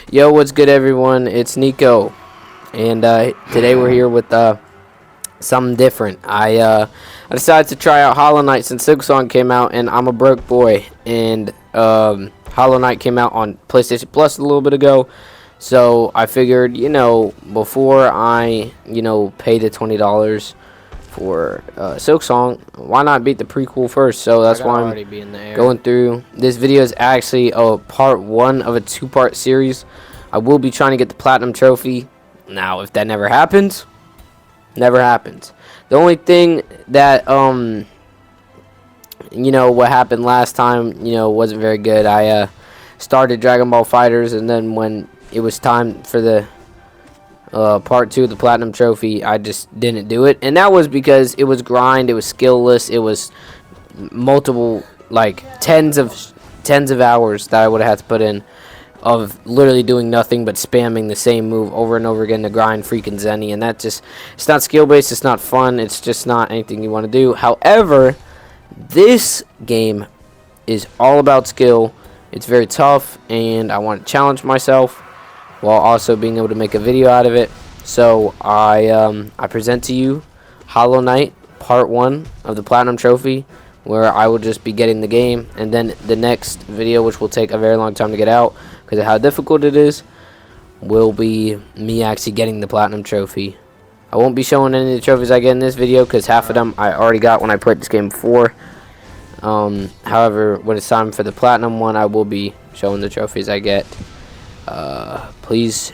Yo, what's good, everyone? It's Nico, and today we're here with something different. I decided to try out Hollow Knight since Silksong came out, and I'm a broke boy. And Hollow Knight came out on PlayStation Plus a little bit ago, so I figured, before I, pay the $20 for Silksong, why not beat the prequel first? So that's why I'm going through. This video is actually part one of a two-part series. I will be trying to get the platinum trophy. Now, if that never happens, never happens. The only thing that what happened last time, wasn't very good. I started Dragon Ball Fighters, and then when it was time for the part two of the platinum trophy, I just didn't do it, and that was because it was grind, it was skillless, it was multiple, like tens of hours that I would have had to put in of literally doing nothing but spamming the same move over and over again to grind freaking Zenny, and that just, it's not skill based, it's not fun, it's just not anything you want to do. However, this game is all about skill. It's very tough, and I want to challenge myself while also being able to make a video out of it. So I present to you Hollow Knight part 1 of the platinum trophy, where I will just be getting the game, and then the next video, which will take a very long time to get out because of how difficult it is, will be me actually getting the platinum trophy. I won't be showing any of the trophies I get in this video because half of them I already got when I played this game before. However, when it's time for the platinum one, I will be showing the trophies I get. Please,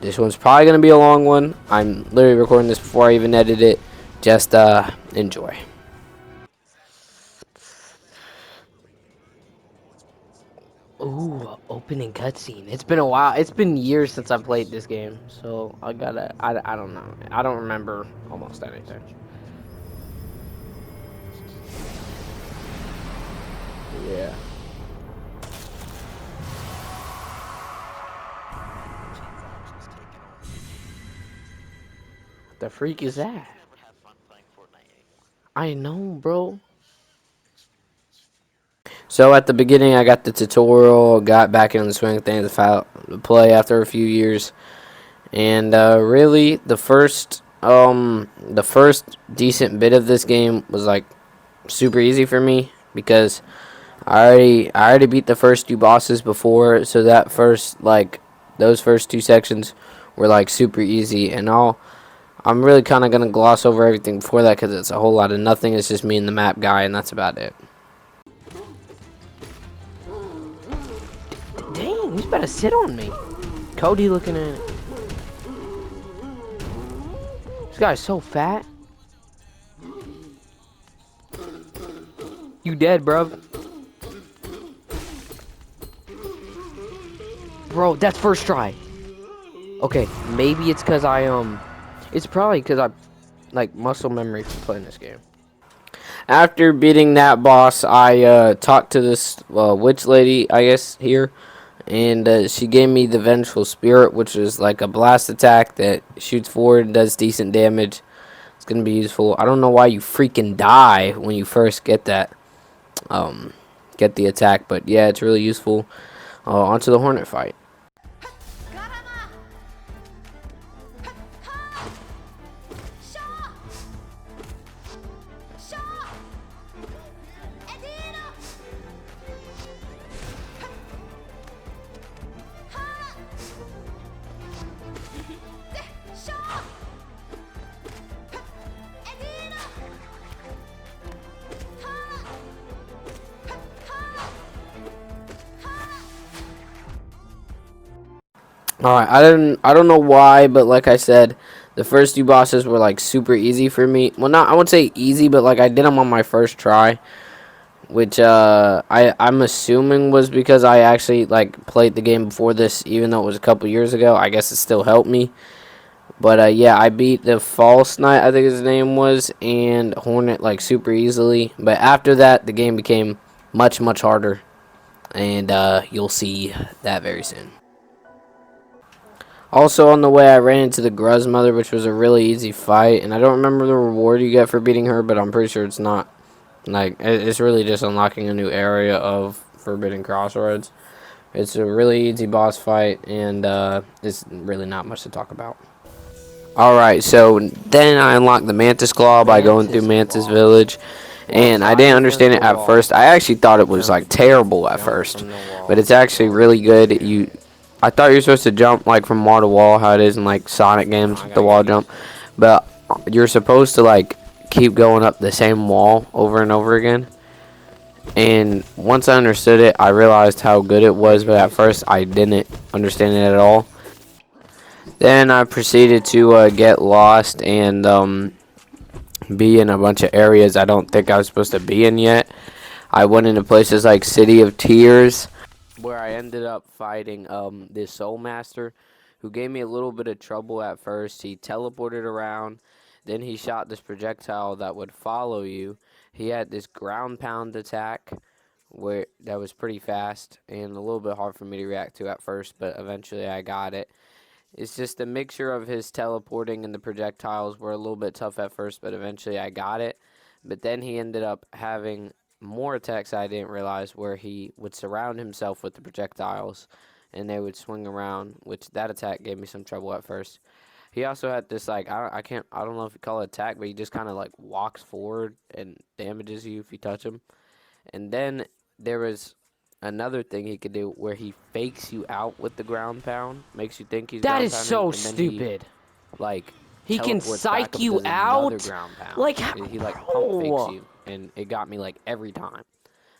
this one's probably going to be a long one. I'm literally recording this before I even edit it. Just enjoy. Ooh, opening cutscene. It's been a while. It's been years since I played this game, so I don't know. I don't remember almost anything. Yeah. What the freak is that? I know, bro. So at the beginning, I got the tutorial, got back in the swing of things, to play after a few years, and really the first decent bit of this game was like super easy for me because I already beat the first two bosses before, so that those first two sections were like super easy, and I'm really kind of gonna gloss over everything before that because it's a whole lot of nothing. It's just me and the map guy, and that's about it. Dang, he's about to sit on me. Cody looking at it. This guy's so fat. You dead, bro. Bro, that's first try. Okay, maybe it's because it's probably because I like muscle memory from playing this game. After beating that boss, I talked to this witch lady, I guess, here. And she gave me the Vengeful Spirit, which is like a blast attack that shoots forward and does decent damage. It's going to be useful. I don't know why you freaking die when you first get that, get the attack. But yeah, it's really useful. Onto the Hornet fight. Alright, I don't know why, but like I said, the first two bosses were like super easy for me. Well, not, I wouldn't say easy, but like I did them on my first try, which I'm assuming was because I actually like played the game before this, even though it was a couple years ago. I guess it still helped me. But yeah, I beat the False Knight, I think his name was, and Hornet like super easily. But after that, the game became much harder, and you'll see that very soon. Also, on the way, I ran into the Gruz Mother, which was a really easy fight. And I don't remember the reward you get for beating her, but I'm pretty sure it's not. Like, it's really just unlocking a new area of Forbidden Crossroads. It's a really easy boss fight, and it's really not much to talk about. Alright, so then I unlocked the Mantis Claw by going through Mantis Village. And I didn't understand it at first. I actually thought it was like terrible at first, but it's actually really good. I thought you were supposed to jump like from wall to wall, how it is in like Sonic games, the wall jump, but you're supposed to like keep going up the same wall over and over again. And once I understood it, I realized how good it was, but at first I didn't understand it at all. Then I proceeded to get lost and be in a bunch of areas I don't think I was supposed to be in yet. I went into places like City of Tears, where I ended up fighting this Soul Master, who gave me a little bit of trouble at first. He teleported around, then he shot this projectile that would follow you. He had this ground pound attack that was pretty fast and a little bit hard for me to react to at first, but eventually I got it. It's just a mixture of his teleporting and the projectiles were a little bit tough at first, but eventually I got it. But then he ended up having more attacks I didn't realize, where he would surround himself with the projectiles and they would swing around, which that attack gave me some trouble at first. He also had this like I don't know if you call it attack, but he just kind of like walks forward and damages you if you touch him. And then there was another thing he could do where he fakes you out with the ground pound, makes you think he's That ground is pounding, so and then stupid. He can teleports psych back up you to another out? ground pound. Like, he like pump bro. fakes you, and it got me like every time.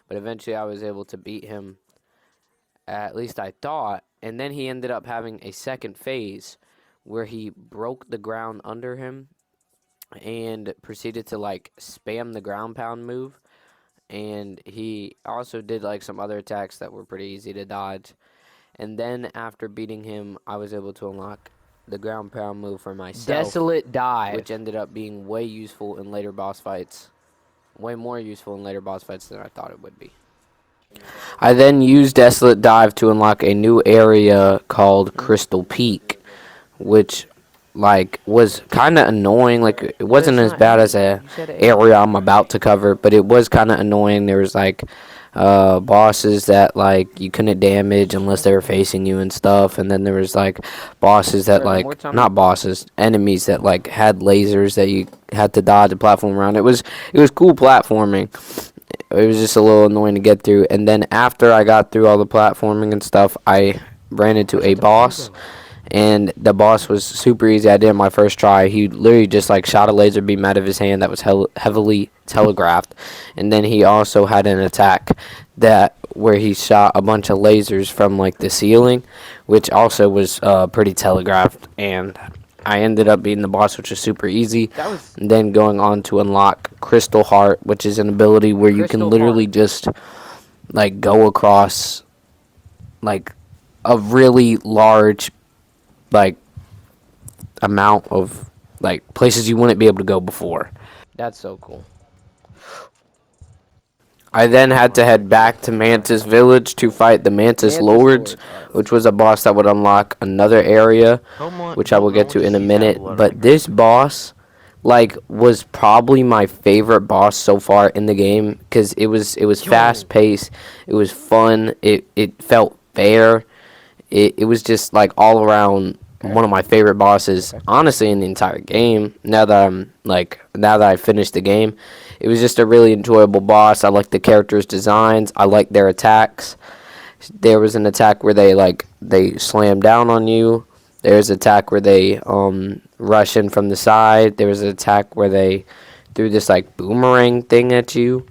But eventually I was able to beat him, at least I thought. And then he ended up having a second phase where he broke the ground under him and proceeded to like spam the ground pound move. And he also did like some other attacks that were pretty easy to dodge. And then after beating him, I was able to unlock the ground pound move for myself, Desolate Dive. which ended up being way useful in later boss fights. Way more useful in later boss fights than I thought it would be. I then used Desolate Dive to unlock a new area called Crystal Peak, which like was kind of annoying. Like it wasn't as bad as a area I'm about to cover, but it was kind of annoying. There was like bosses that like you couldn't damage unless they were facing you and stuff, and then there was like bosses that like not bosses, enemies that like had lasers that you had to dodge the platform around. It was cool platforming. It was just a little annoying to get through. And then after I got through all the platforming and stuff, I ran into a boss, and the boss was super easy. I did it my first try. He literally just like shot a laser beam out of his hand that was heavily telegraphed, and then he also had an attack where he shot a bunch of lasers from like the ceiling, which also was pretty telegraphed. And I ended up beating the boss, which was super easy. And then going on to unlock Crystal Heart, which is an ability where you can literally just like go across like a really large like amount of like places you wouldn't be able to go before. That's so cool. I then had to head back to Mantis Village to fight the Mantis Lords, which was a boss that would unlock another area, which I will get to in a minute. But this boss, like, was probably my favorite boss so far in the game, because it was fast paced, it was fun, it felt fair, it was just like all around one of my favorite bosses, honestly, in the entire game. Now that I finished the game, it was just a really enjoyable boss. I liked the characters' designs. I liked their attacks. There was an attack where they slam down on you. There's an attack where they rush in from the side. There was an attack where they threw this like boomerang thing at you.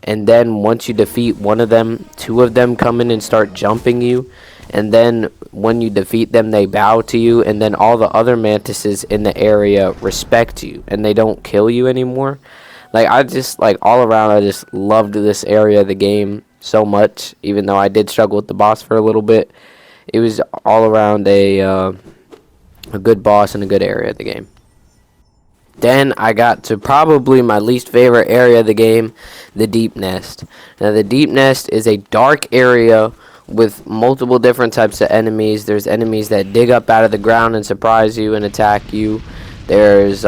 And then once you defeat one of them, two of them come in and start jumping you. And then when you defeat them, they bow to you. And then all the other mantises in the area respect you, and they don't kill you anymore. Like, I just, like, all around, I just loved this area of the game so much, even though I did struggle with the boss for a little bit. It was all around a good boss and a good area of the game. Then I got to probably my least favorite area of the game, the Deep Nest. Now, the Deep Nest is a dark area with multiple different types of enemies. There's enemies that dig up out of the ground and surprise you and attack you. There's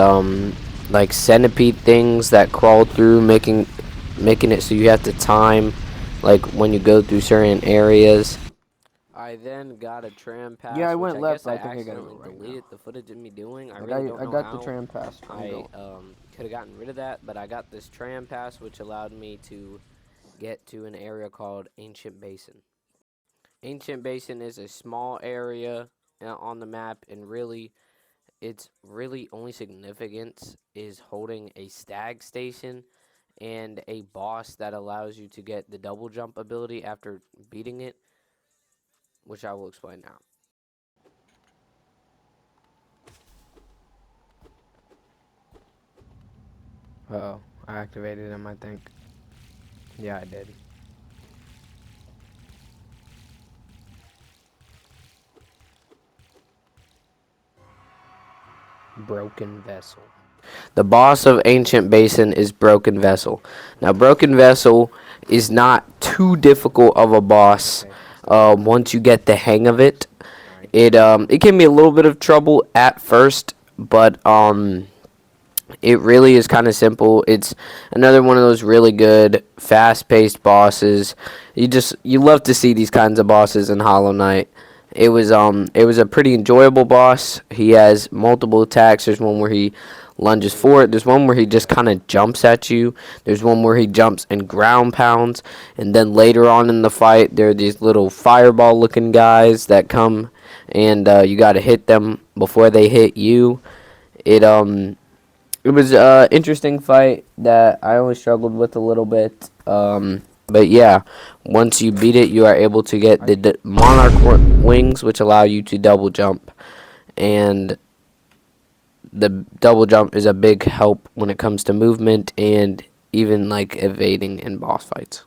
like centipede things that crawl through, making it so you have to time like when you go through certain areas. I then got a tram Yeah, I pass, which went I left, guess but I I think I gotta accidentally go right now. deleted the footage of me doing. I Like really don't I know got the how tram pass. I'm I going. could have gotten rid of that, but I got this tram pass, which allowed me to get to an area called Ancient Basin. Ancient Basin is a small area on the map, and really, its really only significance is holding a stag station and a boss that allows you to get the double jump ability after beating it, which I will explain now. Uh-oh, I activated him, I think. Yeah, I did. Broken Vessel. The boss of Ancient Basin is Broken Vessel. Now, Broken Vessel is not too difficult of a boss once you get the hang of it. It can be a little bit of trouble at first, but it really is kind of simple. It's another one of those really good, fast-paced bosses. You love to see these kinds of bosses in Hollow Knight. It was a pretty enjoyable boss. He has multiple attacks. There's one where he lunges forward. There's one where he just kind of jumps at you. There's one where he jumps and ground pounds. And then later on in the fight, there are these little fireball-looking guys that come, and you got to hit them before they hit you. It um it was an interesting fight that I only struggled with a little bit. But yeah, once you beat it, you are able to get the Monarch wings, which allow you to double jump. And the double jump is a big help when it comes to movement and even like evading in boss fights.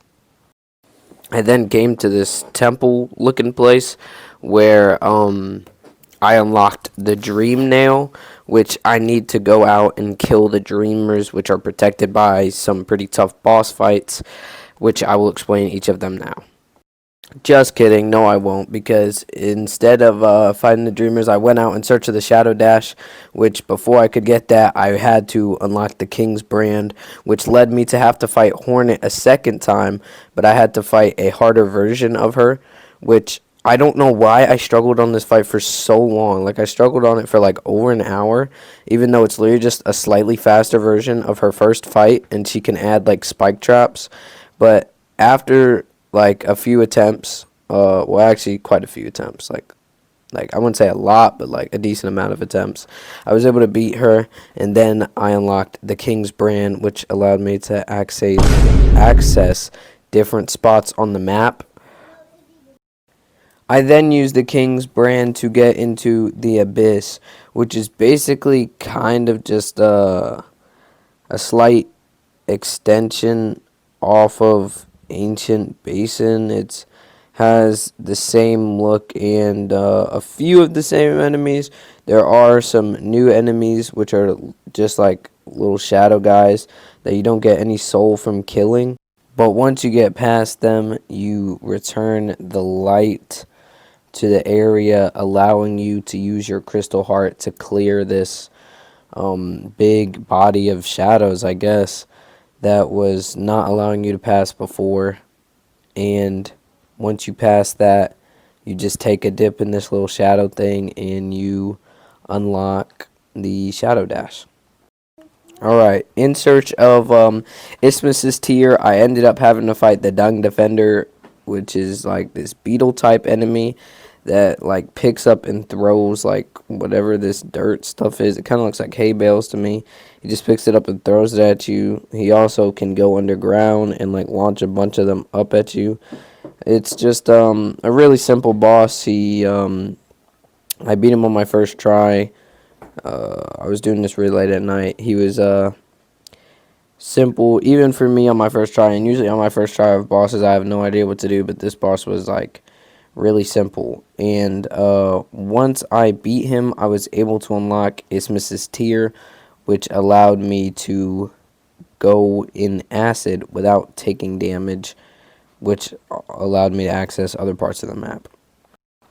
I then came to this temple looking place where I unlocked the Dream Nail, which I need to go out and kill the Dreamers, which are protected by some pretty tough boss fights, which I will explain each of them now. Just kidding, no I won't, because instead of fighting the Dreamers, I went out in search of the Shadow Dash, which before I could get that, I had to unlock the King's Brand, which led me to have to fight Hornet a second time, but I had to fight a harder version of her, which I don't know why I struggled on this fight for so long. Like, I struggled on it for like over an hour, even though it's literally just a slightly faster version of her first fight, and she can add like spike traps, but after like a few attempts, well actually quite a few attempts, like I wouldn't say a lot, but like a decent amount of attempts, I was able to beat her, and then I unlocked the King's Brand, which allowed me to access different spots on the map. I then used the King's Brand to get into the Abyss, which is basically kind of just a slight extension off of Ancient Basin. It has the same look and a few of the same enemies. There are some new enemies which are just like little shadow guys that you don't get any soul from killing. But once you get past them, you return the light to the area, allowing you to use your crystal heart to clear this big body of shadows, I guess, that was not allowing you to pass before. And once you pass that, you just take a dip in this little shadow thing and you unlock the Shadow Dash. Alright, in search of Isthmus's Tier, I ended up having to fight the Dung Defender, which is like this beetle type enemy that like picks up and throws like whatever this dirt stuff is. It kind of looks like hay bales to me. He just picks it up and throws it at you. He also can go underground and like launch a bunch of them up at you. It's just a really simple boss. I beat him on my first try. I was doing this really late at night. He was simple, even for me on my first try. And usually on my first try of bosses, I have no idea what to do. But this boss was like really simple. And once I beat him, I was able to unlock Isthmus's Tier, which allowed me to go in acid without taking damage, which allowed me to access other parts of the map.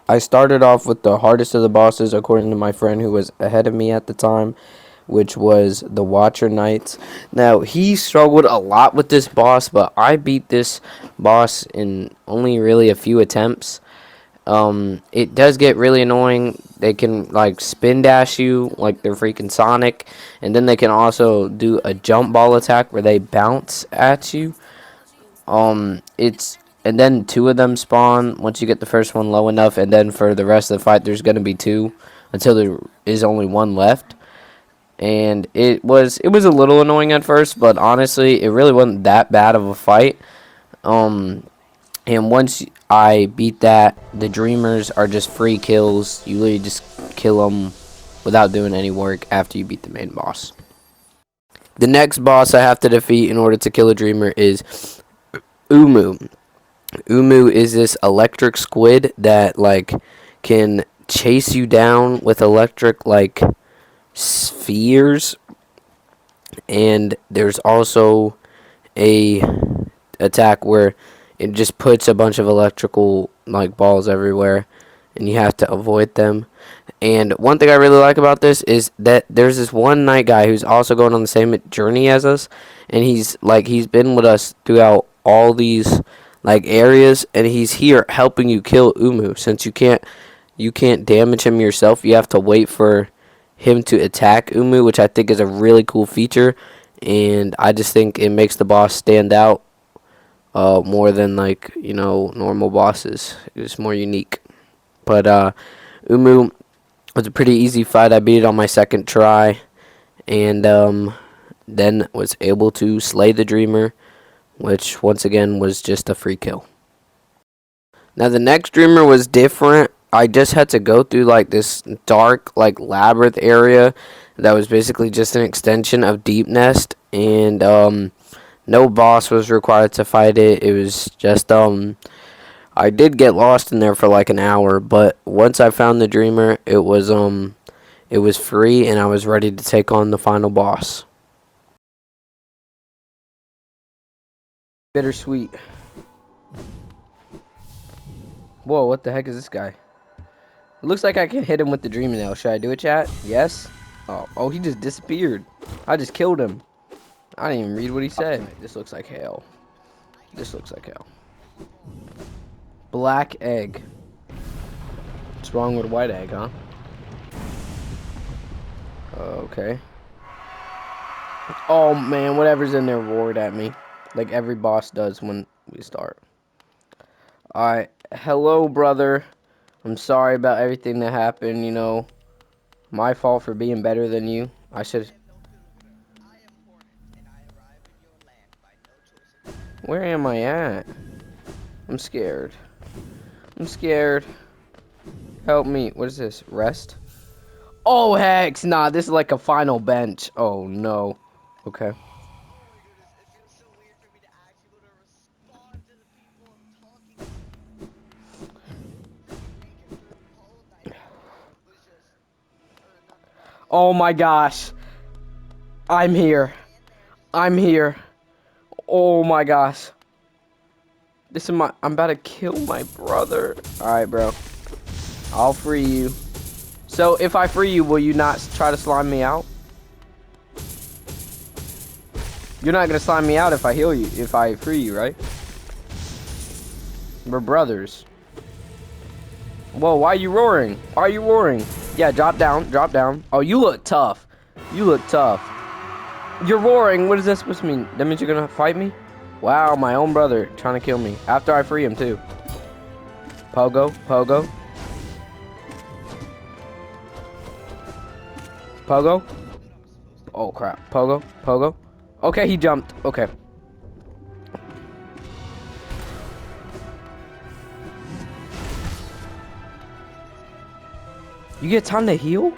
I started off with the hardest of the bosses, according to my friend who was ahead of me at the time, which was the Watcher Knights. Now, he struggled a lot with this boss, but I beat this boss in only really a few attempts. It does get really annoying. They can like spin dash you like they're freaking Sonic, and then they can also do a jump ball attack where they bounce at you. It's and then two of them spawn once you get the first one low enough, and then for the rest of the fight, there's gonna be two until there is only one left. And it was a little annoying at first, but honestly, it really wasn't that bad of a fight. Um, and once I beat that, the Dreamers are just free kills. You literally just kill them without doing any work after you beat the main boss. The next boss I have to defeat in order to kill a Dreamer is Umu. Umu is this electric squid that like can chase you down with electric like spheres, and there's also a attack where it just puts a bunch of electrical like balls everywhere, and you have to avoid them. And one thing I really like about this is that there's this one night guy who's also going on the same journey as us, and he's been with us throughout all these like areas, and he's here helping you kill Umu. Since you can't damage him yourself, you have to wait for him to attack Umu, which I think is a really cool feature, and I just think it makes the boss stand out more than like normal bosses. It's more unique. But Umu was a pretty easy fight. I beat it on my second try, and then was able to slay the Dreamer, which once again was just a free kill. Now the next Dreamer was different. I just had to go through like this dark like labyrinth area that was basically just an extension of Deep Nest, and no boss was required to fight it. It was just I did get lost in there for like an hour, but once I found the Dreamer, it was free, and I was ready to take on the final boss. Bittersweet. Whoa, what the heck is this guy? It looks like I can hit him with the Dreamer now. Should I do it, chat? Yes? Oh, he just disappeared. I just killed him. I didn't even read what he said. This looks like hell. This looks like hell. Black egg. What's wrong with white egg, huh? Okay. Oh, man, whatever's in there roared at me. Like every boss does when we start. Alright. Hello, brother. I'm sorry about everything that happened, My fault for being better than you. I should... Where am I at? I'm scared. I'm scared. Help me. What is this? Rest? Oh, hex. Nah, this is like a final bench. Oh, no. Okay. Oh, my gosh. I'm here. I'm here. Oh, my gosh. I'm about to kill my brother. Alright, bro. I'll free you. So, if I free you, will you not try to slime me out? You're not gonna slime me out if I heal you, if I free you, right? We're brothers. Whoa, why are you roaring? Why are you roaring? Yeah, drop down, drop down. Oh, you look tough. You look tough. You're roaring. What is that supposed to mean? That means you're gonna fight me? Wow, my own brother trying to kill me. After I free him, too. Pogo, Pogo. Pogo. Oh, crap. Pogo, Pogo. Okay, he jumped. Okay. You get time to heal?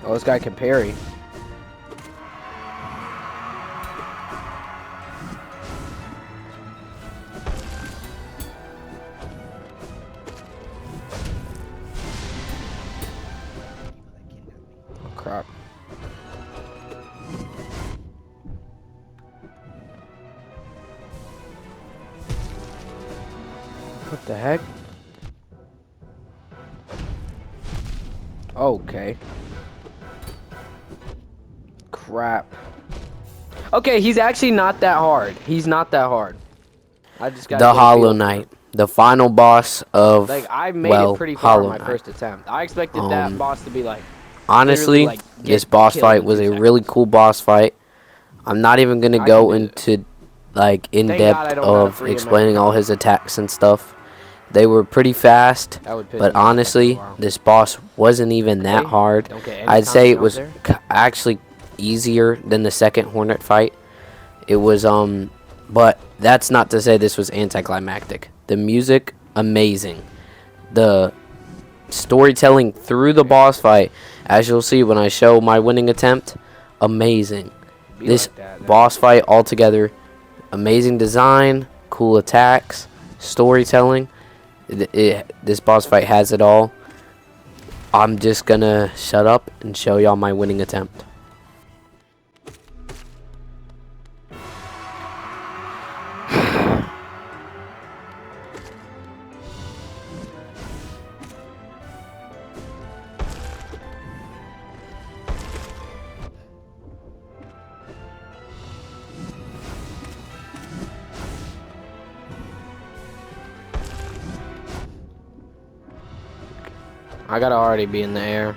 Oh, this guy can parry. Oh, crap. What the heck? Okay. Crap. Okay, he's actually not that hard. He's not that hard. I just got The Hollow Knight, the final boss of, like, I made well, it pretty far on Hollow my Knight. first attempt. I expected that boss to be like, Honestly, like, this get boss killed fight in was 2 a really seconds. cool boss fight. I'm not even gonna I can go do this. into like in Thank God I depth don't got a of 3 explaining all amount. his attacks and stuff. They were pretty fast, That would piss but me off after a honestly, while. this boss wasn't even that Okay, hard. don't get any I'd time to say it jump was there. actually easier than the second Hornet fight. It was but that's not to say this was anticlimactic. The music, amazing. The storytelling through the boss fight, as you'll see when I show my winning attempt, amazing. Be This like that, boss fight altogether, amazing design, cool attacks, storytelling. This boss fight has it all. I'm just gonna shut up and show y'all my winning attempt. I gotta already be in the air.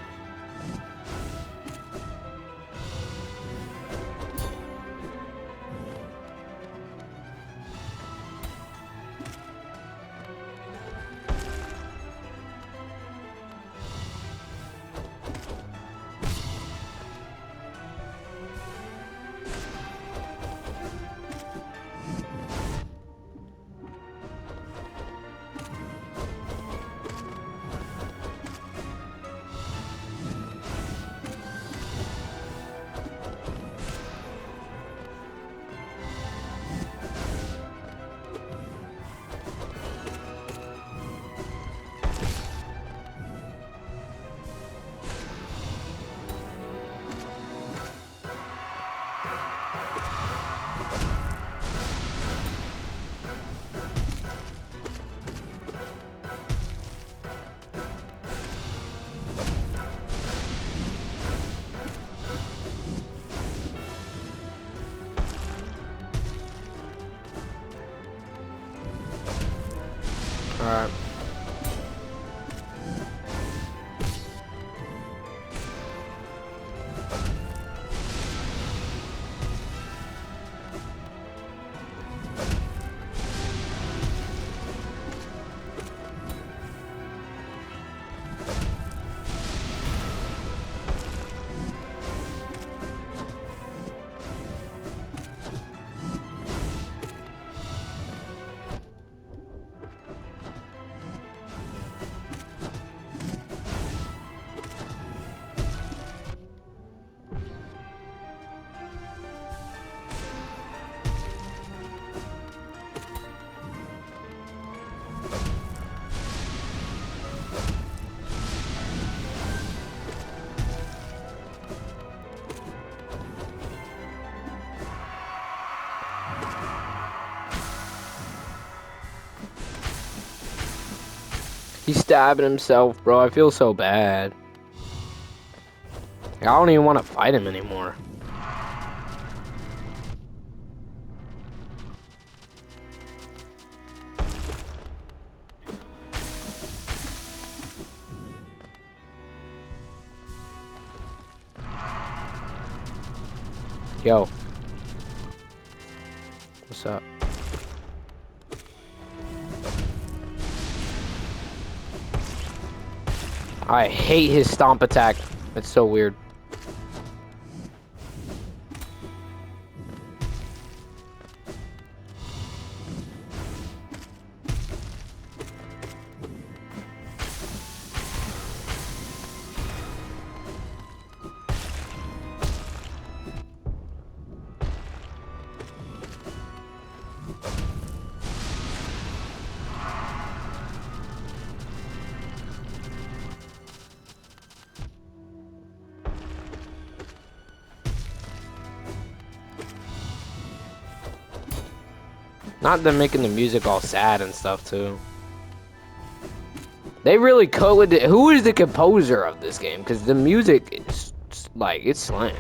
Alright. He's stabbing himself, bro. I feel so bad. I don't even want to fight him anymore. Yo. What's up? I hate his stomp attack. It's so weird. Not them making the music all sad and stuff too. They really colored it. Who is the composer of this game? Because the music is like, it slams.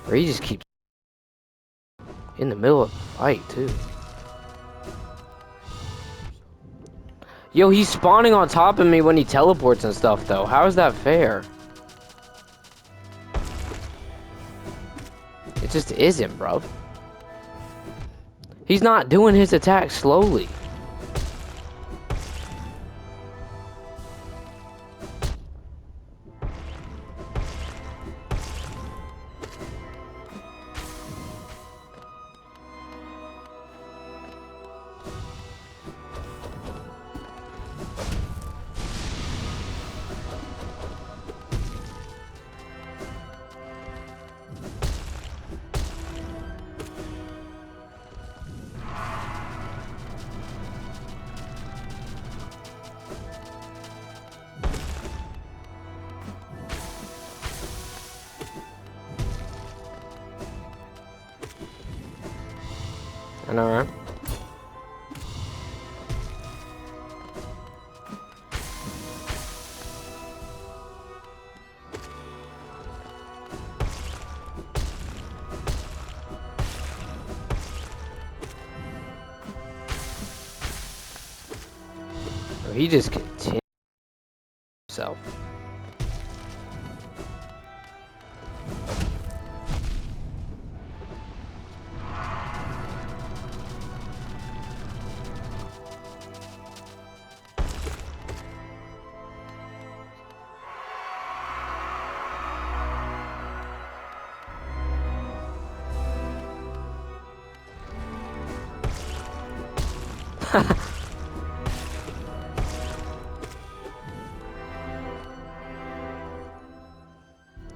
Or he just keeps in the middle of the fight too. Yo, he's spawning on top of me when he teleports and stuff though. How is that fair? It just isn't, bro. He's not doing his attack slowly. I know, right? He just continues himself.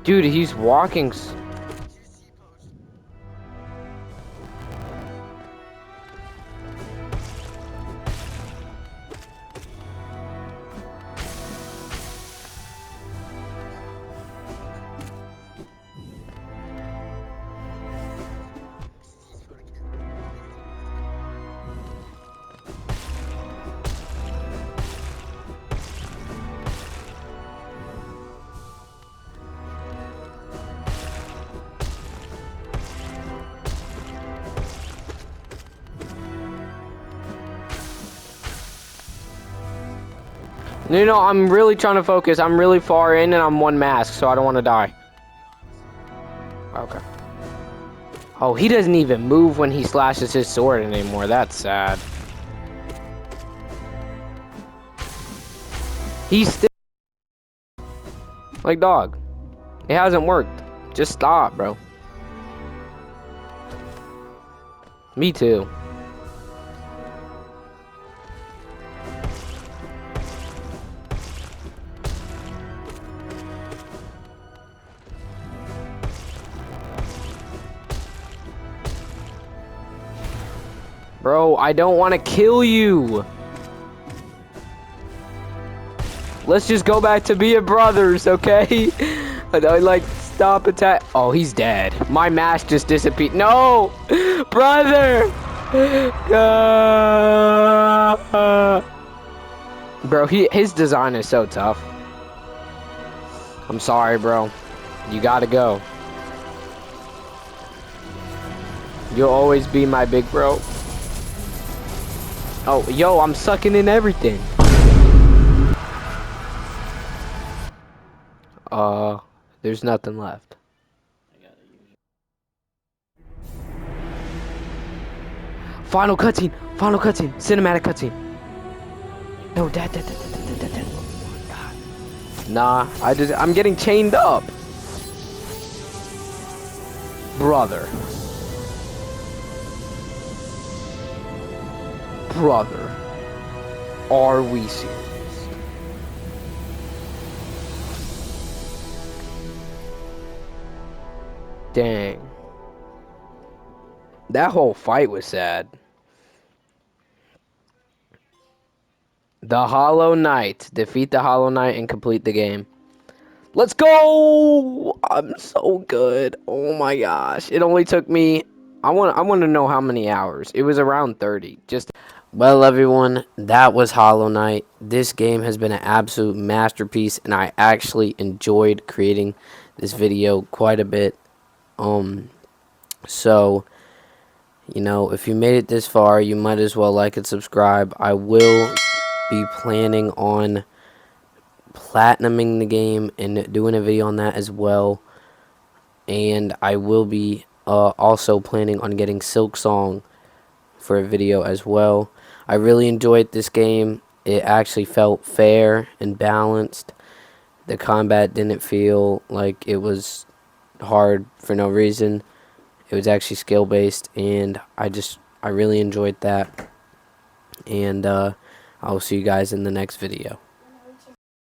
Dude, he's walking. You know, I'm really trying to focus. I'm really far in and I'm one mask, so I don't want to die. Okay. Oh, he doesn't even move when he slashes his sword anymore. That's sad. He's still... Like, dog. It hasn't worked. Just stop, bro. Me too. Bro, I don't want to kill you. Let's just go back to being brothers, okay? I like, stop attack. Oh, he's dead. My mask just disappeared. No! Brother! Bro, his design is so tough. I'm sorry, bro. You gotta go. You'll always be my big bro. Oh, yo, I'm sucking in everything. There's nothing left. Final cutscene, cinematic cutscene. No, dad. Nah, I'm getting chained up. Brother, are we serious? Dang. That whole fight was sad. The Hollow Knight. Defeat the Hollow Knight and complete the game. Let's go! I'm so good. Oh my gosh. It only took me I want to know how many hours. It was around 30. Just well, everyone, that was Hollow Knight. This game has been an absolute masterpiece, and I actually enjoyed creating this video quite a bit. So, you know, if you made it this far, you might as well like and subscribe. I will be planning on platinuming the game and doing a video on that as well. And I will be also planning on getting Silk Song for a video as well. I really enjoyed this game. It actually felt fair and balanced. The combat didn't feel like it was hard for no reason. It was actually skill based, and I really enjoyed that. And I'll see you guys in the next video.